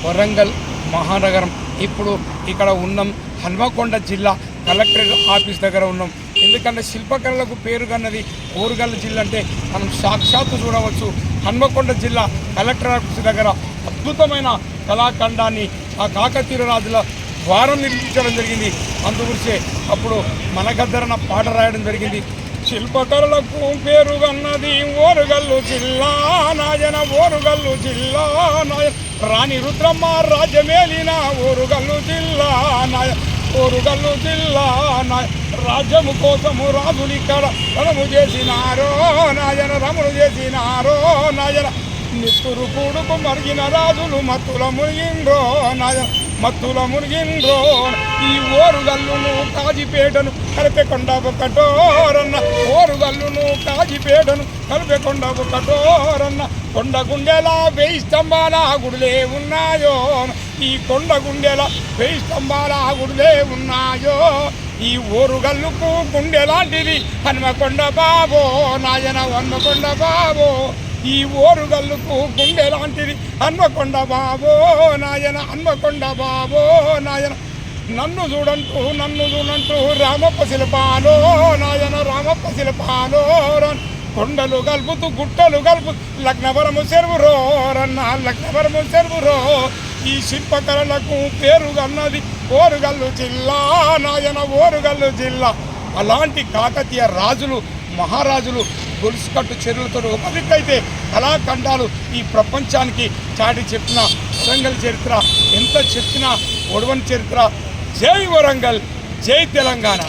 వరంగల్ మహానగరం. ఇప్పుడు ఇక్కడ ఉన్నాం హన్మకొండ జిల్లా కలెక్టరేట్ ఆఫీస్ దగ్గర ఉన్నాం. ఎందుకంటే శిల్పకళలకు పేరుగన్నది ఓరుగల్లు జిల్లా అంటే మనం సాక్షాత్తు చూడవచ్చు. హన్మకొండ జిల్లా కలెక్టర్ ఆఫీస్ దగ్గర అద్భుతమైన కళాఖండాన్ని ఆ కాకతీయ రాజుల ద్వారం నిర్మించడం జరిగింది. అందుగురిసే అప్పుడు మనగద్దరన పాట రాయడం జరిగింది. శిల్పకళలకు పేరుగన్నది ఓరుగల్లు జిల్లా నాయన, ఓరుగల్లు జిల్లా నాయన, రాణి రుద్రమ్మ రాజ్యమేలిన ఓరుగల్లు జిల్లా నాయన, ఓరుగల్లు జిల్లా నాయన. రాజ్యము కోసము రాజులు ఇక్కడ రమము చేసినారో నాయన, రమణు చేసినారో నాయన. నిత్తురు కూడుకు మరిగిన రాజులు మత్తుల మునిగిండ్రో నాయన, మత్తుల మునిగిండ్రో. ఈ ఓరుగల్లును కాజిపేటను కలిపెకొండ ఒకటోరన్న, ఓరుగల్లును కాజిపేటను కలిపెకొండ ఒకటోరన్న. కొండ గుండెల 1000 స్తంభాల గుడులే ఉన్నాయో, ఈ కొండ గుండెల 1000 స్తంభాల గుడులే ఉన్నాయో. ఈ ఓరుగల్లుకు గుండె లాంటిది హన్మకొండ బాబో నాయన, హన్మకొండ బాబో. ఈ ఓరుగల్లుకు గుండె లాంటిది హన్మకొండ బాబో నాయన, హన్మకొండ బాబో నాయన. నన్ను చూడంటూ రామప్ప శిల్పాలో నాయన, రామప్ప శిల్పాలో. కొండలు కలుపుతూ గుట్టలు కలుపు లగ్నవరము చెరువురో రన్న, లగ్నవరము చెరువురో. ఈ శిల్పకళలకు పేరుగన్నది ఓరుగల్లు జిల్లా నాయన, ఓరుగల్లు జిల్లా. అలాంటి కాకతీయ రాజులు మహారాజులు గొలుసుకట్టు చర్యలతో ఒకరికైతే కళాఖండాలు ఈ ప్రపంచానికి చాటి చెప్పిన వరంగల్ చరిత్ర ఎంత చెప్పినా ఒడవని చరిత్ర. జై వరంగల్, జై తెలంగాణ.